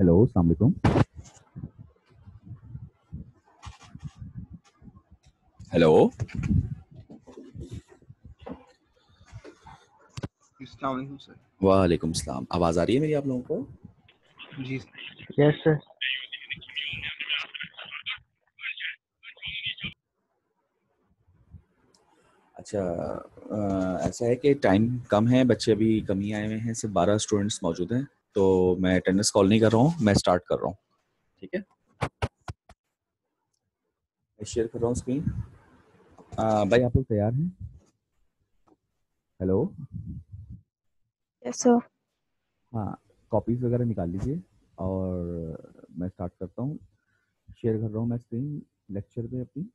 Hello, अस्सलाम वालेकुम। Hello. अस्सलाम वालेकुम सर। वालेकुम सलाम। आवाज़ आ रही है मेरी आप लोगों को? जी यस सर। अच्छा, ऐसा है कि टाइम कम है, बच्चे अभी कम ही आए हुए हैं, सिर्फ 12 स्टूडेंट्स मौजूद हैं, तो मैं अटेंडेंस कॉल नहीं कर रहा हूँ, मैं स्टार्ट कर रहा हूँ। ठीक है, मैं शेयर कर रहा हूँ स्क्रीन। भाई आप लोग तैयार हैं? हेलो। Yes sir. हाँ, कॉपीज़ वगैरह निकाल लीजिए और मैं स्टार्ट करता हूँ। शेयर कर रहा हूँ मैं स्क्रीन लेक्चर पे अपनी।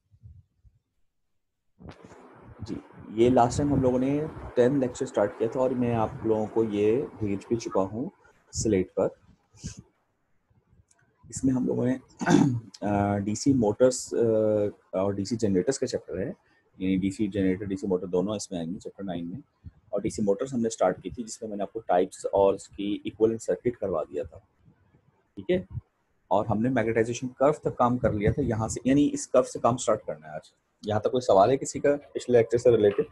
जी, ये लास्ट टाइम हम लोगों ने 10 लेक्चर स्टार्ट किया था और मैं आप लोगों को ये भेज भी चुका हूँ स्लेट पर। इसमें हम लोगों ने डीसी मोटर्स और डीसी जनरेटर्स का चैप्टर है, यानी डीसी जनरेटर डीसी मोटर दोनों इसमें आएंगे चैप्टर 9 में। और डीसी मोटर्स हमने स्टार्ट की थी जिसमें मैंने आपको टाइप्स और उसकी इक्विवेलेंट सर्किट करवा दिया था। ठीक है, और हमने मैग्नेटाइजेशन कर्व तक काम कर लिया था यहाँ से, यानी इस कर्व से काम स्टार्ट करना है आज। यहाँ तक कोई सवाल है किसी का पिछले लेक्चर से रिलेटेड?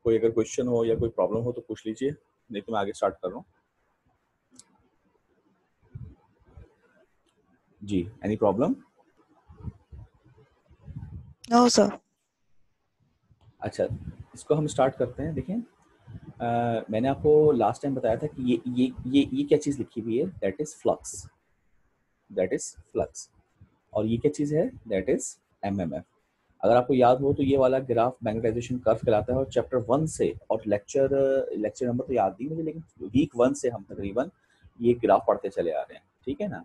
कोई अगर क्वेश्चन हो या कोई प्रॉब्लम हो तो पूछ लीजिए, नहीं तो मैं आगे स्टार्ट कर रहा हूँ। जी, एनी प्रॉब्लम? No sir. अच्छा, इसको हम स्टार्ट करते हैं। देखें, मैंने आपको लास्ट टाइम बताया था कि ये क्या चीज़ लिखी हुई है, that is flux, that is flux. और ये क्या चीज़ है, दैट इज़ एमएमएफ। अगर आपको याद हो तो ये वाला ग्राफ मैग्नेटाइजेशन कर्व कहलाता है, और चैप्टर 1 से और लेक्चर नंबर तो याद नहीं मुझे, लेकिन वीक 1 से हम तकरीबन ये ग्राफ पढ़ते चले आ रहे हैं। ठीक है ना?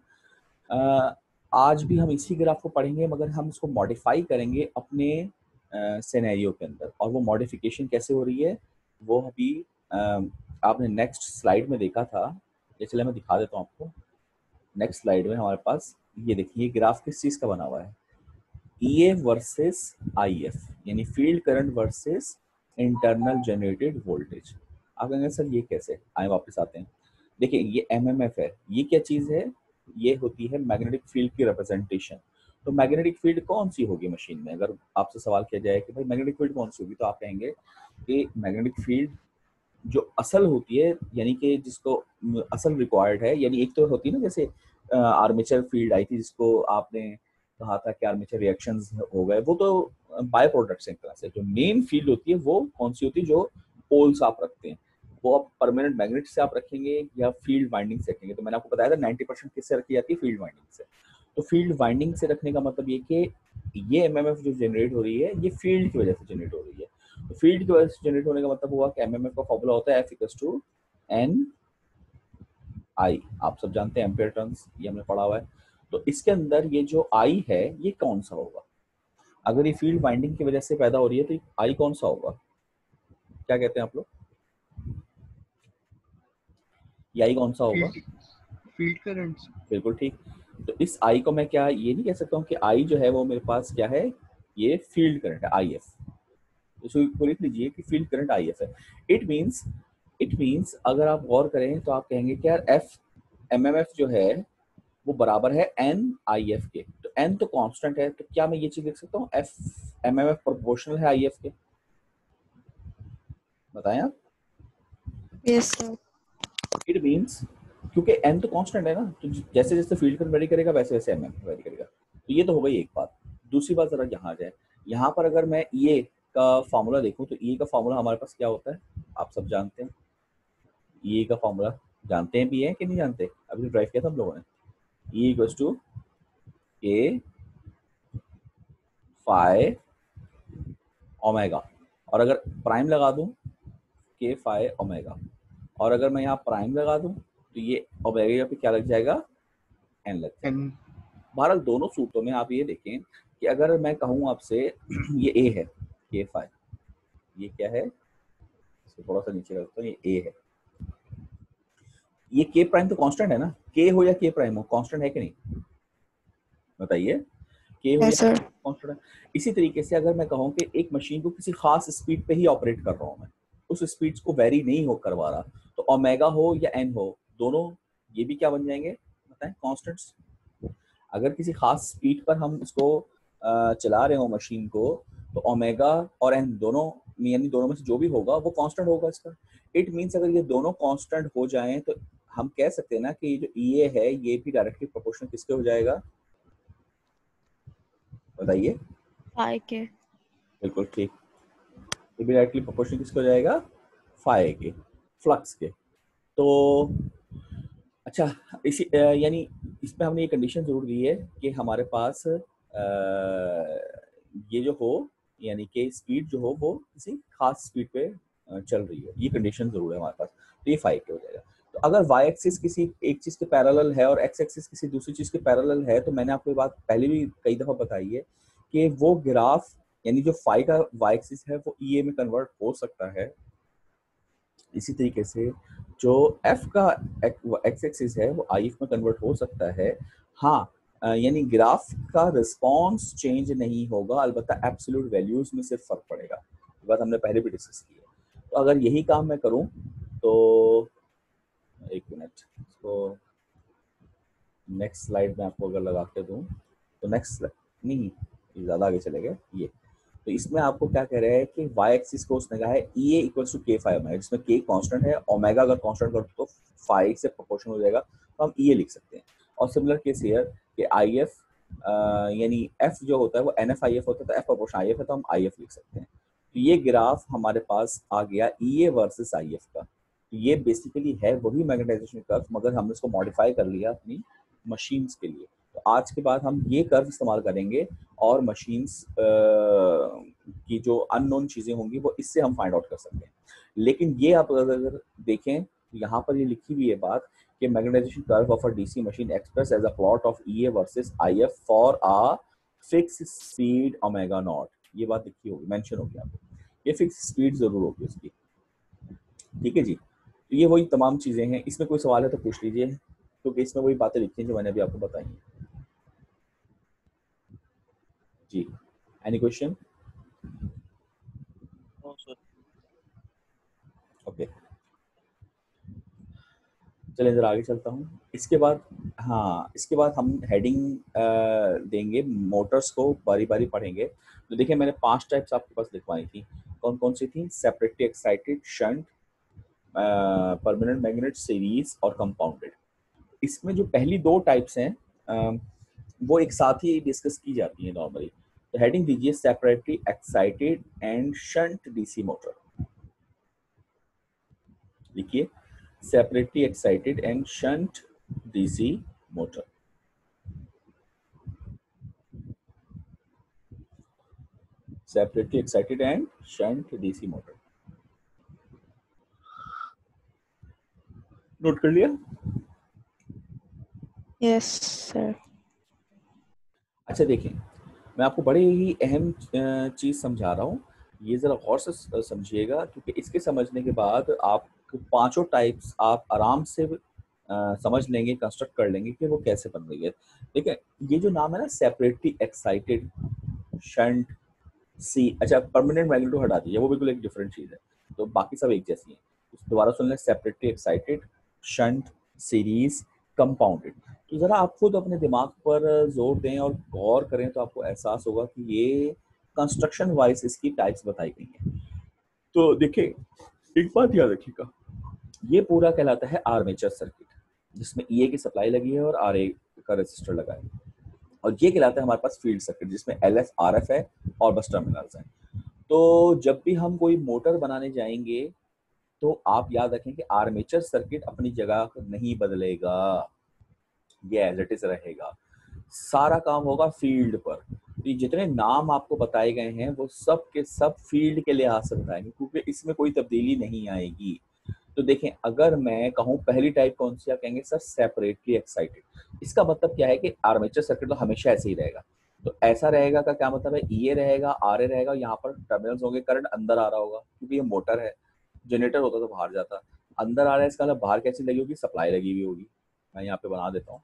आज भी हम इसी ग्राफ को पढ़ेंगे, मगर हम इसको मॉडिफाई करेंगे अपने सिनेरियो के अंदर। और वो मॉडिफिकेशन कैसे हो रही है वो अभी आपने नेक्स्ट स्लाइड में देखा था। ये चले मैं दिखा देता हूँ आपको। नेक्स्ट स्लाइड में हमारे पास ये देखिए, ग्राफ किस चीज़ का बना हुआ है, EF वर्सेस IF, यानी field current versus internal generated voltage. आप कहेंगे सर ये कैसे? आए वापस आते हैं। देखिए, ये MMF है, ये क्या चीज़ है, ये होती है मैग्नेटिक फील्ड की रिप्रेजेंटेशन। तो मैग्नेटिक फील्ड कौन सी होगी मशीन में? अगर आपसे सवाल किया जाए कि भाई मैग्नेटिक फील्ड कौन सी होगी, तो आप कहेंगे कि मैग्नेटिक फील्ड जो असल होती है, यानी कि जिसको असल रिक्वायर्ड है, यानी एक तो होती है ना, जैसे आर्मेचर फील्ड आई थी जिसको आपने कहा था कि आर्मेचर रिएक्शंस हो गए, वो तो बाय प्रोडक्ट्स एक तरह से। जो मेन फील्ड होती है वो कौन सी होती है, जो पोल्स आप रखते हैं, वो आप परमानेंट मैग्नेट से आप रखेंगे या फील्ड वाइंडिंग से रखेंगे। तो मैंने आपको बताया था 90% किससे रखी जाती है, फील्ड वाइंडिंग से। तो फील्ड वाइंडिंग से रखने का मतलब ये कि ये एमएमएफ जो जनरेट हो रही है ये फील्ड की वजह से जनरेट हो रही है। तो फील्ड की वजह से जनरेट होने का मतलब हुआ कि एमएमएफ का फॉर्मूला होता है F=N I। आप सब जानते हैं एम्पियर टर्न्स, ये हमने पढ़ा हुआ है। तो इसके अंदर ये जो I है ये कौन सा होगा? अगर ये फील्ड वाइंडिंग की वजह से पैदा हो रही है तो I कौन सा होगा? क्या कहते हैं आप लोग? ये I कौन सा होगा? Field currents. बिल्कुल ठीक। तो इस I को मैं क्या ये नहीं कह सकता हूँ कि I जो है वो मेरे पास क्या है, ये फील्ड करंट है IF। इसको लिख लीजिए कि फील्ड करंट IF है। इट मीन्स अगर आप गौर करें तो आप कहेंगे कि यार एफ एमएमएफ जो है वो बराबर है एन आई एफ के। तो एन तो कांस्टेंट है, तो क्या मैं ये चीज लिख सकता हूँ एफ एमएमएफ प्रोपोर्शनल है आई एफ के? बताएं आप। Yes sir. इट मीन्स क्योंकि एन तो कांस्टेंट है ना, तो जैसे जैसे फील्ड करंट वेरी करेगा वैसे वैसे एमएमएफ वेरी करेगा। तो ये तो हो गई एक बात। दूसरी बात जरा यहाँ आ जाए। यहाँ पर अगर मैं ये का फॉर्मूला देखूं तो ये का फॉर्मूला हमारे पास क्या होता है, आप सब जानते हैं। ये का फॉर्मूला जानते हैं भी है कि नहीं जानते? अभी तो ड्राइव किया था हम लोगों ने। E equals to A phi omega, और अगर प्राइम लगा दूं के फाई ओमेगा, और अगर मैं यहाँ प्राइम लगा दूं तो ये ओमेगा पे क्या लग जाएगा, एन लग जाएगा। एन। बहरहाल दोनों सूत्रों में आप ये देखें कि अगर मैं कहूँ आपसे ये ए है के फाई, ये क्या है, इसको थोड़ा सा नीचे रखता हूँ, ये ए है। ये के प्राइम तो कांस्टेंट है ना, के हो या के प्राइम हो कांस्टेंट है कि नहीं, बताइए? के हो यस या सर। कांस्टेंट है। इसी तरीके से अगर मैं कहूँ कि एक मशीन को किसी खास स्पीड पे ही ऑपरेट कर रहा हूँ मैं, उस स्पीड को वेरी नहीं हो करवा रहा, तो ओमेगा हो या एन हो, दोनों ये भी क्या बन जाएंगे, बताएं कांस्टेंट्स। अगर किसी खास स्पीड पर हम इसको चला रहे हो मशीन को, तो ओमेगा और एन दोनों, यानी दोनों में से जो भी होगा वो कांस्टेंट होगा इसका। इट मींस अगर ये दोनों कांस्टेंट हो जाएं तो हम कह सकते हैं ना कि ये जो ई है ये भी डायरेक्टली प्रोपोर्शनल किसके हो जाएगा, बताइए। फाई के। बिल्कुल ठीक, ये भी डायरेक्टली प्रोपोर्शनल किसके हो जाएगा, फाई के, फ्लक्स के। तो अच्छा, इसी यानी इसमें हमने ये कंडीशन जरूर दी है कि हमारे पास ये जो हो, यानी कि स्पीड जो हो वो किसी खास स्पीड पे चल रही है, ये कंडीशन जरूर है हमारे पास। तो ये 5 के हो जाएगा। तो अगर वाई एक्सिस किसी एक चीज के पैरेलल है और एक्स एक्सिस किसी दूसरी चीज के पैरेलल है, तो मैंने आपको ये बात पहले भी कई दफा बताई है कि वो ग्राफ, यानी जो फाई का वाई एक्सिस है वो ई में कन्वर्ट हो सकता है। इसी तरीके से जो एफ का एक्स एक्सिस है वो आई में कन्वर्ट हो सकता है। हाँ, यानी ग्राफ का रिस्पॉन्स चेंज नहीं होगा, अलबत्ता एब्सोल्यूट वैल्यूज में सिर्फ फर्क पड़ेगा। ये बात हमने पहले भी डिस्कस की है। तो अगर यही काम मैं करूं तो एक मिनट, तो नेक्स्ट स्लाइड में आपको अगर लगा के दूं तो नेक्स्ट नहीं, ज़्यादा आगे चले गए। ये तो इसमें आपको क्या कह रहे हैं कि y एक्सिस को उसने कहा है ई ए इक्वल्स टू के फाई ओमेगा, जिसमें k कांस्टेंट है, ओमेगा अगर कांस्टेंट कर तो फाई से प्रोपोर्शनल हो जाएगा, तो हम ई ए लिख सकते हैं। और सिमिलर केस हियर कि आई एफ, यानी f जो होता है वो एन एफ आई एफ होता है, तो f प्रोपोर्शन आई एफ है तो हम आई एफ लिख सकते हैं। तो ये ग्राफ हमारे पास आ गया ई ए वर्सेस आई एफ का। तो ये बेसिकली है वही मैग्नेटाइजेशन कर्व, मगर हमने इसको मॉडिफाई कर लिया अपनी मशीन्स के लिए। तो आज के बाद हम ये कर्व इस्तेमाल करेंगे और मशीन्स की जो अननोन चीज़ें होंगी वो इससे हम फाइंड आउट कर सकते हैं। लेकिन ये आप अगर देखें तो यहाँ पर ये लिखी हुई है बात कि magnetisation curve of a DC machine express as a plot of E A versus I F for a fix speed omega naught. ये बात लिखी होगी, मेंशन होगी आपको, ये फिक्स स्पीड जरूर होगी उसकी। ठीक है जी, तो ये वही तमाम चीज़ें हैं। इसमें कोई सवाल है तो पूछ लीजिए, क्योंकि इसमें वही बातें लिखी हैं जो मैंने अभी आपको बताई हैं। जी, एनी क्वेश्चन? ओके, चलिए जरा आगे चलता हूँ। इसके बाद, हाँ, इसके बाद हम हेडिंग देंगे, मोटर्स को बारी बारी पढ़ेंगे। तो देखिए मैंने 5 टाइप्स आपके पास लिखवाई थी। कौन कौन सी थी? Separately excited, shunt, permanent magnet, series और कंपाउंडेड। इसमें जो पहली 2 टाइप्स हैं वो एक साथ ही डिस्कस की जाती है नॉर्मली। तो हेडिंग दीजिए separately excited and shunt DC motor. लिखिए separately excited and shunt DC motor. Separately excited and shunt DC motor. Note कर लिया? Yes, sir. अच्छा देखें, मैं आपको बड़े ही अहम चीज़ समझा रहा हूँ, ये ज़रा गौर से समझिएगा, क्योंकि इसके समझने के बाद आप 5 टाइप्स आप आराम से समझ लेंगे, कंस्ट्रक्ट कर लेंगे कि वो कैसे बन रही है। देखिए ये जो नाम है ना, सेपरेटली एक्साइटेड, शंट, सी, अच्छा परमानेंट मैग्नेटो हटा दीजिए, वो बिल्कुल एक डिफरेंट चीज़ है, तो बाकी सब एक जैसी हैं। दोबारा सुन लें, separately excited, shunt, series, compounded. तो ज़रा आप खुद अपने दिमाग पर जोर दें और गौर करें तो आपको एहसास होगा कि ये कंस्ट्रक्शन वाइज इसकी टाइप्स बताई गई हैं। तो देखिए एक बात याद रखिएगा, ये पूरा कहलाता है आर्मेचर सर्किट, जिसमें ईए की सप्लाई लगी है और आरए का रेजिस्टर लगा है। और ये कहलाता है हमारे पास फील्ड सर्किट, जिसमें एलएफ आरएफ है और बस टर्मिनल्स हैं। तो जब भी हम कोई मोटर बनाने जाएंगे तो आप याद रखें कि आर्मेचर सर्किट अपनी जगह नहीं बदलेगा, ये एज इट इज रहेगा, सारा काम होगा फील्ड पर। तो जितने नाम आपको बताए गए हैं वो सब के सब फील्ड के लिहाज से बताएंगे, क्योंकि इसमें कोई तब्दीली नहीं आएगी। तो देखें, अगर मैं कहूँ पहली टाइप कौन सी, आप कहेंगे सर सेपरेटली एक्साइटेड। इसका मतलब क्या है कि आर्मेचर सर्किट तो हमेशा ऐसे ही रहेगा। तो ऐसा रहेगा का क्या मतलब है, ईए रहेगा, आरए रहेगा, यहाँ पर टर्मिनल्स होंगे, करंट अंदर आ रहा होगा, क्योंकि ये मोटर है, जनरेटर होता तो बाहर जाता, अंदर आ रहा है, इसका मतलब बाहर क्या चीज लगी होगी, सप्लाई लगी हुई होगी। मैं यहाँ पे बना देता हूँ,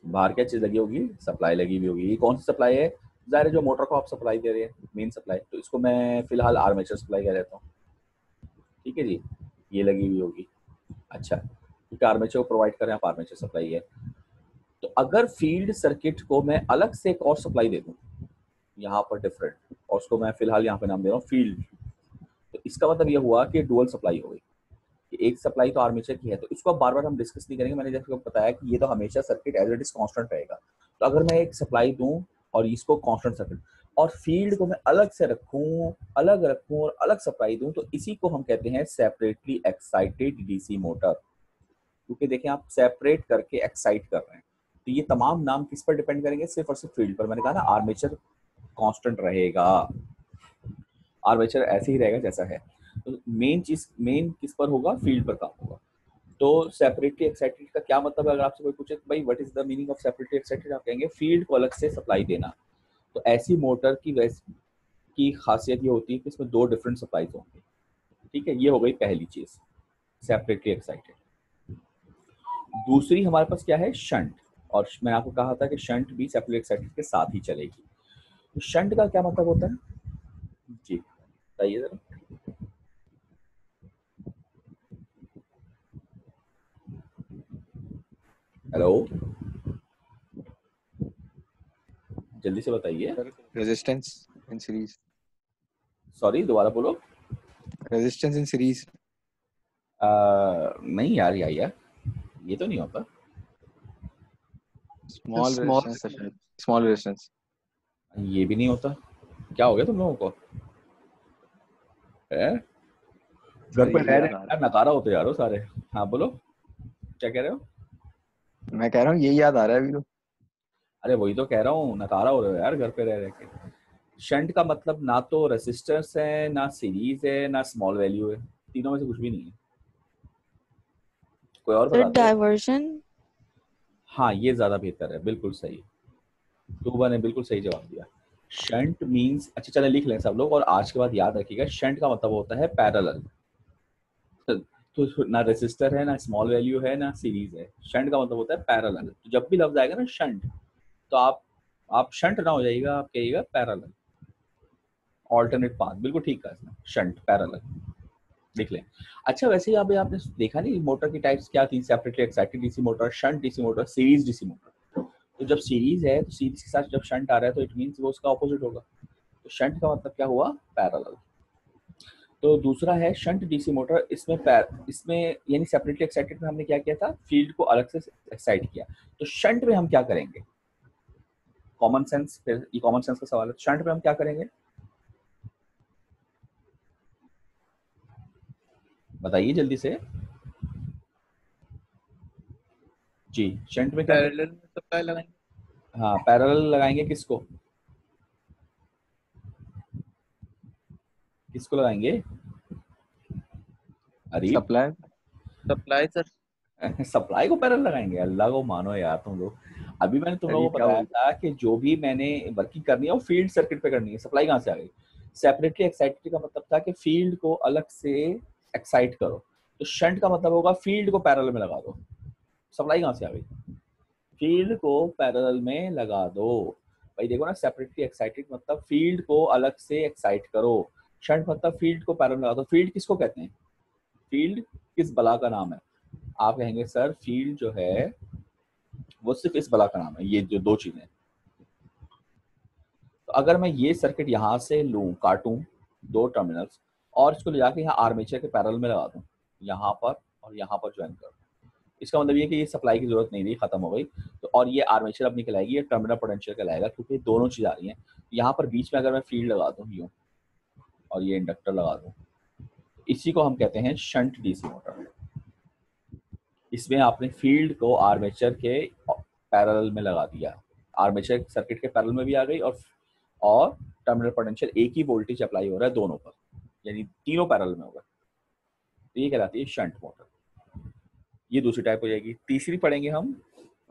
बाहर क्या चीज लगी होगी, सप्लाई लगी हुई होगी। ये कौन सी सप्लाई है, ज़ाहिर है जो मोटर को आप सप्लाई दे रहे हैं, मेन सप्लाई, तो इसको मैं फिलहाल आर्मेचर सप्लाई कह देता हूँ। ठीक है जी, ये लगी हुई होगी। अच्छा, क्योंकि आर्मेचर को प्रोवाइड करें आप, आर्मेचर सप्लाई है। तो अगर फील्ड सर्किट को मैं अलग से एक और सप्लाई दे दूं यहाँ पर डिफरेंट, और उसको मैं फिलहाल यहाँ पे नाम दे रहा हूँ फील्ड, तो इसका मतलब ये हुआ कि डुअल सप्लाई हो गई, कि एक सप्लाई तो आर्मेचर की है। तो इसको अब बार बार हम डिस्कस नहीं करेंगे, मैंने जैसे बताया कि ये तो हमेशा circuit as it is constant रहेगा। तो अगर मैं एक सप्लाई दूं और इसको कांस्टेंट सर्किट, और फील्ड को मैं अलग से रखूं, अलग रखूं और अलग सप्लाई दूं, तो इसी को हम कहते हैं सेपरेटली एक्साइटेड डीसी मोटर। क्योंकि देखें आप सेपरेट करके एक्साइट कर रहे हैं, तो ये तमाम नाम किस पर डिपेंड करेंगे? सिर्फ और सिर्फ फील्ड पर। मैंने कहा ना आर्मेचर कांस्टेंट रहेगा, आर्मेचर ऐसे ही रहेगा जैसा है। तो मेन किस पर होगा? फील्ड पर काम होगा। तो सेपरेटली एक्साइटेड का क्या मतलब है? अगर आपसे कोई पूछे भाई what is the meaning of separately excited, आप कहेंगे फील्ड को अलग से सप्लाई देना। तो ऐसी मोटर की खासियत ये होती है कि इसमें दो डिफरेंट सप्लाईज होंगे। ठीक है, ये हो गई पहली चीज, सेपरेटली एक्साइटेड। दूसरी हमारे पास क्या है? शंट। और मैंने आपको कहा था कि शंट भी सेपरेटली एक्साइटेड के साथ ही चलेगी। तो शंट का क्या मतलब होता है जी, बताइए जरा। हेलो, जल्दी से बताइए। Resistance in series. सॉरी, दोबारा बोलो। Resistance in series. नहीं यार, ये तो नहीं होता। Small Small resistance. Small resistance. ये भी नहीं होता। क्या हो गया तुम लोगों को? है? घर पे रह रहे यार, नकारा होते यार वो सारे। हाँ बोलो, क्या कह रहे हो? मैं कह रहा हूँ यही याद आ रहा है अभी तो। अरे वही तो कह रहा हूँ, नकारा हो रहे हो यार घर पे रह रह के। शंट का मतलब ना तो रेसिस्टेंस है, ना सीरीज है, ना स्मॉल वैल्यू है, तीनों में से कुछ भी नहीं है। कोई और सर बता दो। डाइवर्जन। हाँ, ये ज्यादा बेहतर है, बिल्कुल सही। टूबा ने बिल्कुल सही जवाब दिया। शंट मींस, अच्छा चले लिख लें सब लोग, और आज के बाद याद रखिएगा, शंट का मतलब होता है पैरेलल। तो ना रेसिस्टर है, ना स्मॉल वैल्यू है, ना सीरीज है। शंट का मतलब होता है पैरेलल। तो जब भी लफ्ज आएगा ना शंट, तो आप शंट ना हो जाइएगा, आप कहिएगा पैरेलल, ऑल्टरनेट पाथ। बिल्कुल ठीक कहा इसने, शंट पैरेलल लिख लें। अच्छा वैसे ही अभी आपने देखा नहीं मोटर की टाइप्स क्या थी? Separately excited DC motor, shunt DC motor, series DC motor. तो जब सीरीज है तो सीरीज के साथ जब शंट आ रहा है तो इट मींस वो उसका ऑपोजिट होगा। तो शंट का मतलब क्या हुआ? पैरेलल। तो दूसरा है शंट डीसी मोटर। इसमें यानी सेपरेटली एक्साइटेड में हमने क्या किया था? फील्ड को अलग से एक्साइट किया। तो शंट में हम क्या करेंगे? कॉमन सेंस, फिर ये कॉमन सेंस का सवाल है। शंट में हम क्या करेंगे बताइए जल्दी से जी। शंट में क्या करेंगे? पैरेलल में सप्लाई लगाएंगे। हाँ, पैरेलल लगाएंगे। किसको किसको लगाएंगे? अरे सप्लाई सर। सप्लाई को पैरेलल लगाएंगे? अल्लाह को मानो यार तुम लोग। अभी मैंने तुम लोगों को क्या बताया बोल। था कि जो भी मैंने वर्किंग करनी है वो फील्ड सर्किट पे करनी है। सप्लाई कहाँ से आ गई? सेपरेटली एक्साइटेड का मतलब था कि फील्ड को अलग से एक्साइट करो। तो शंट का मतलब होगा फील्ड को पैरेलल में लगा दो। सप्लाई कहाँ से आ गई? फील्ड को पैरेलल में लगा दो। भाई देखो ना, सेपरेटली एक्साइटेड मतलब फील्ड को अलग से एक्साइट करो, शंट मतलब फील्ड को पैरेलल में लगा दो। फील्ड किसको कहते हैं? फील्ड किस बला का नाम है? आप कहेंगे सर फील्ड जो है वो सिर्फ इस बला का नाम है, ये जो दो चीजें। तो अगर मैं ये सर्किट यहाँ से लूँ, काटूं दो टर्मिनल्स, और इसको ले जाके यहाँ आर्मेचर के पैरेलल में लगा दूं, यहाँ पर और यहाँ पर ज्वाइन कर दूं, इसका मतलब ये कि ये सप्लाई की जरूरत नहीं रही, खत्म हो गई। तो और ये आर्मेचर अब निकल आएगी, ये टर्मिनल पोटेंशियल कहलाएगा, क्योंकि दोनों चीज आ रही हैं। यहाँ पर बीच में अगर मैं फील्ड लगा दूं यूं, और ये इंडक्टर लगा दूं, इसी को हम कहते हैं शंट डीसी मोटर। इसमें आपने फील्ड को आर्मेचर के पैरेलल में लगा दिया, आर्मेचर सर्किट के पैरेलल में भी आ गई, और टर्मिनल पोटेंशियल एक ही वोल्टेज अप्लाई हो रहा है दोनों पर, यानी तीनों पैरेलल में होगा। तो ये कहलाती है शंट मोटर। ये दूसरी टाइप हो जाएगी। तीसरी पढ़ेंगे हम,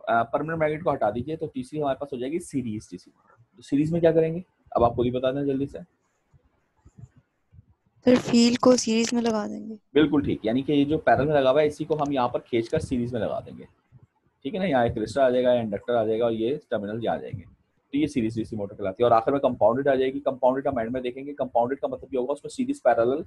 परमानेंट मैग्नेट को हटा दीजिए, तो तीसरी हमारे पास हो जाएगी सीरीज डीसी मोटर। तो सीरीज में क्या करेंगे अब आप खुद ही बता दें जल्दी से। सर फील्ड को सीरीज में लगा देंगे। बिल्कुल ठीक, यानी कि ये जो पैरेलल में लगा हुआ है इसी को हम यहाँ पर खींचकर सीरीज में लगा देंगे। ठीक है ना, यहाँ एक रजिस्टर आ जाएगा, इंडक्टर आ जाएगा, और ये टर्मिनल आ जाएंगे। तो ये सीरीज डीसी मोटर कहलाती है। और आखिर में कंपाउंडेड आ जाएगी। कंपाउंडेड हम एंड में देखेंगे। कंपाउंडेड का मतलब ये होगा उसमें सीरीज पैरेलल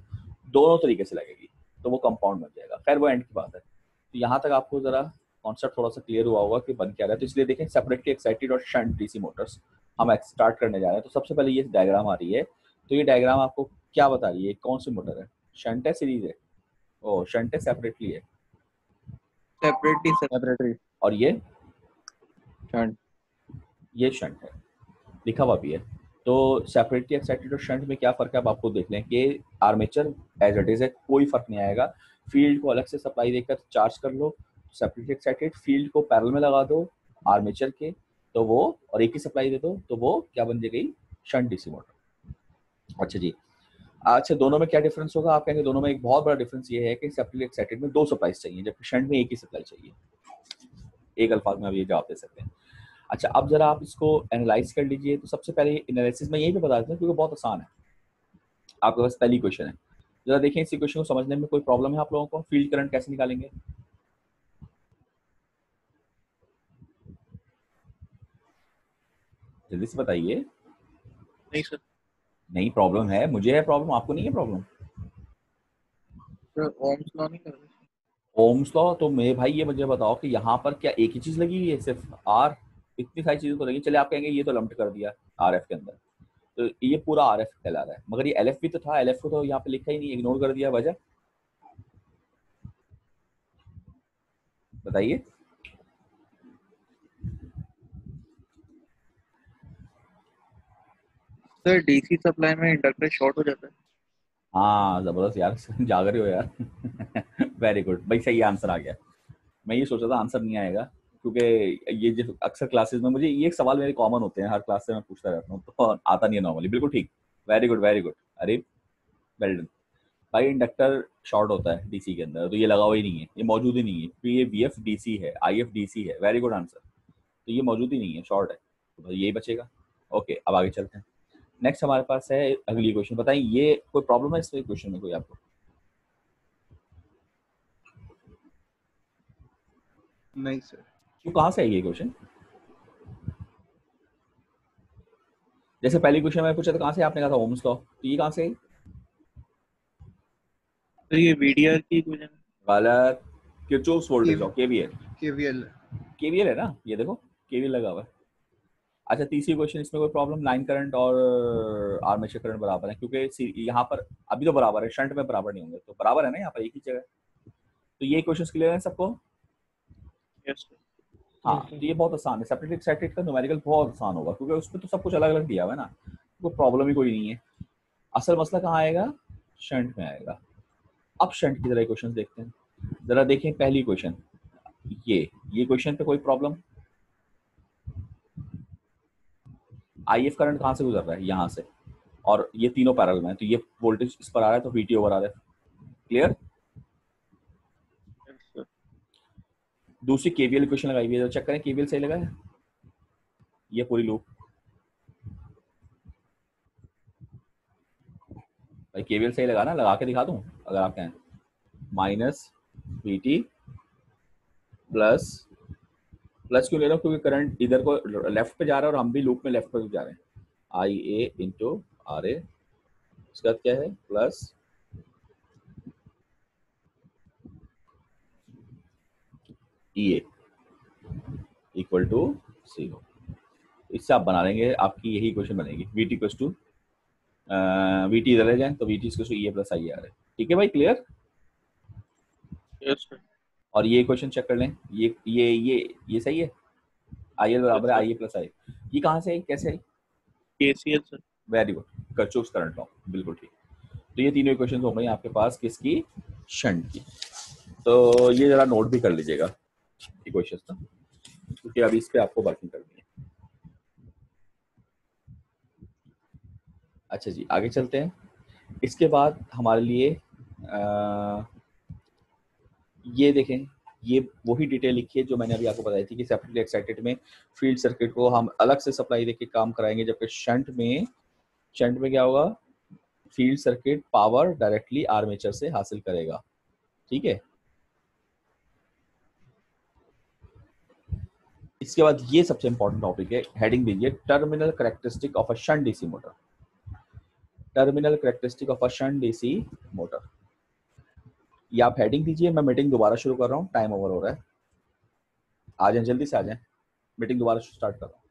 दोनों तरीके से लगेगी, तो वो कंपाउंड बन जाएगा। खैर वो एंड की बात है। तो यहाँ तक आपको जरा कॉन्सेप्ट थोड़ा सा क्लियर हुआ होगा कि बन क्या रहा है। तो इसलिए देखें सेपरेटली एक्साइटेड और शंट डीसी मोटर्स हम स्टार्ट करने जा रहे हैं। तो सबसे पहले ये डायग्राम आ रही है, तो ये डायग्राम आपको क्या बता रही है, कौन सी मोटर है, शंट है सीरीज है? ओ शंट है, सेपरेटली है, सेपरेटली सर। सेपरेटरी और शंट ये शंट है, लिखा हुआ भी है। तो सेपरेटली एक्साइटेड और शंट में क्या फर्क है, अब आपको देख लें कि आर्मेचर एज इट इज है, कोई फर्क नहीं आएगा। फील्ड को अलग से सप्लाई देकर चार्ज कर लो, सेपरेटली एक्साइटेड फील्ड को पैरेलल में लगा दो आर्मेचर के, तो वो और एक ही सप्लाई दे दो, तो वो क्या बन जाएगी, शंट डीसी मोटर। अच्छा जी, अच्छा दोनों में क्या डिफरेंस होगा, आप कहेंगे दोनों में एक बहुत बड़ा डिफरेंस ये है कि सेपरेटली एक्साइटेड में 2 सप्लाईज चाहिए, जबकि शंट में एक ही सप्लाई चाहिए। एक अल्फाज में आप ये जवाब दे सकते हैं। अच्छा अब जरा आप इसको एनालाइज कर लीजिए। तो सबसे पहले एनालिसिस में यही पे बता देता हूँ क्योंकि बहुत आसान है। आपके पास पहली क्वेश्चन है, जरा देखें इस क्वेश्चन को समझने में कोई प्रॉब्लम है आप लोगों को? फील्ड करंट कैसे निकालेंगे? जल्दी से बताइए। नहीं सर, नहीं प्रॉब्लम है, मुझे है प्रॉब्लम, आपको नहीं है प्रॉब्लम? ओम्स लॉ नहीं कर रहे। ओम्स लॉ, तो मेरे भाई ये मुझे बताओ कि यहाँ पर क्या एक ही चीज लगी हुई है, सिर्फ आर? इतनी सारी चीजें तो लगी। चलिए आप कहेंगे ये तो लम्प्ड कर दिया आर एफ के अंदर, तो ये पूरा आर एफ कहला रहा है, मगर ये एल एफ भी तो था, एल एफ को तो यहाँ पे लिखा ही नहीं, इग्नोर कर दिया, वजह बताइए। सर डीसी सप्लाई में इंडक्टर शॉर्ट हो जाता है। हाँ जबरदस्त यार जाग रहे हो यार वेरी गुड भाई, सही आंसर आ गया। मैं ये सोचा था आंसर नहीं आएगा, क्योंकि ये जो अक्सर क्लासेस में मुझे ये एक सवाल मेरे कॉमन होते हैं, हर क्लास से मैं पूछता रहता हूँ, तो आता नहीं है नॉर्मली। बिल्कुल ठीक, वेरी गुड वेरी गुड, अरे वेल डन। भाई इंडक्टर शॉर्ट होता है डीसी के अंदर, तो ये लगा हुआ ही नहीं है, ये मौजूद ही नहीं है, तो ये वी एफ डीसी है, आई एफ डीसी है, वेरी गुड आंसर। तो ये मौजूद ही नहीं है, शॉर्ट है, तो भाई यही बचेगा। ओके अब आगे चलते हैं। नेक्स्ट हमारे पास है अगली क्वेश्चन, बताइए ये कोई प्रॉब्लम है इस क्वेश्चन में कोई आपको? नहीं सर। क्यों, कहाँ से है ये क्वेश्चन? जैसे पहली क्वेश्चन में पूछा था कहाँ से, आपने कहा था ओम्स लॉ, तो ये कहाँ से है? तो ये वीडीआर की क्वेश्चन। गलत, Kirchhoff's voltage law, KVL. KVL. KVL है ना, ये देखो केवीएल लगा हुआ है। अच्छा तीसरी क्वेश्चन, इसमें कोई प्रॉब्लम, लाइन करंट और आर्मेचर करंट बराबर है, क्योंकि यहाँ पर अभी तो बराबर है, शंट में बराबर नहीं होंगे, तो बराबर है ना यहाँ पर एक ही जगह। तो ये क्वेश्चन क्लियर है सबको? Yes sir. हाँ तो ये बहुत आसान है, सेपरेटली एक्साइटेड का न्यूमेरिकल बहुत आसान होगा, क्योंकि उसमें तो सब कुछ अलग अलग दिया हुआ है ना, कोई प्रॉब्लम ही कोई नहीं है। असल मसला कहाँ आएगा, शंट में आएगा। अब शंट की तरह क्वेश्चन देखते हैं, जरा देखें पहली क्वेश्चन, ये क्वेश्चन पे कोई प्रॉब्लम? आई एफ करंट कहाँ से गुजर रहा है, यहाँ से, और ये तीनों पैरेलल में है, तो ये वोल्टेज इस पर आ रहा है, तो वीटी ओवर आ रहा है, क्लियर? Yes sir. दूसरी केवीएल इक्वेशन लगाई हुई है, तो चेक करें केवीएल सही लगा है, ये पूरी लूप। भाई केवीएल सही लगा ना, लगा के दिखा दूं अगर आप कहें, माइनस वीटी प्लस, प्लस क्यों ले रहा हूँ, क्योंकि करंट इधर को लेफ्ट पे जा रहा है और हम भी लूप में लेफ्ट पे जा रहे हैं, आई ए इंटू आर ए, उसके बाद क्या है plus E A equal to 0। इससे आप बना लेंगे, आपकी यही क्वेश्चन बनेगी, V T equal to V T इधर ले जाए तो V T equal to E A plus I R है। ठीक है भाई, क्लियर? Yes sir. और ये क्वेश्चन चेक कर लें, ये सही है, आई एल बराबर है आई ए प्लस आई, ये कहाँ से आई, कैसे आई? KCL sir. Very good, Kirchhoff's current law, बिल्कुल ठीक। तो ये तीनों इक्वेशंस हो गई आपके पास, किसकी, शंट की। तो ये जरा नोट भी कर लीजिएगा इक्वेशंस ना, क्योंकि अभी इस पे आपको वर्किंग करनी है। अच्छा जी आगे चलते हैं। इसके बाद हमारे लिए ये देखें, ये वही डिटेल लिखी है जो मैंने अभी आपको बताई थी कि सेपरेटली एक्साइटेड में फील्ड सर्किट को हम अलग से सप्लाई देके काम कराएंगे, जबकि शंट में क्या होगा, field circuit power directly armature से हासिल करेगा। ठीक है, इसके बाद ये सबसे इंपॉर्टेंट टॉपिक है, हेडिंग दीजिए terminal characteristic of a shunt DC motor. Terminal characteristic of a shunt DC motor, ये आप हेडिंग दीजिए। मैं मीटिंग दोबारा शुरू कर रहा हूँ, टाइम ओवर हो रहा है। आ जाएं, जल्दी से आ जाएं, मीटिंग दोबारा स्टार्ट करो।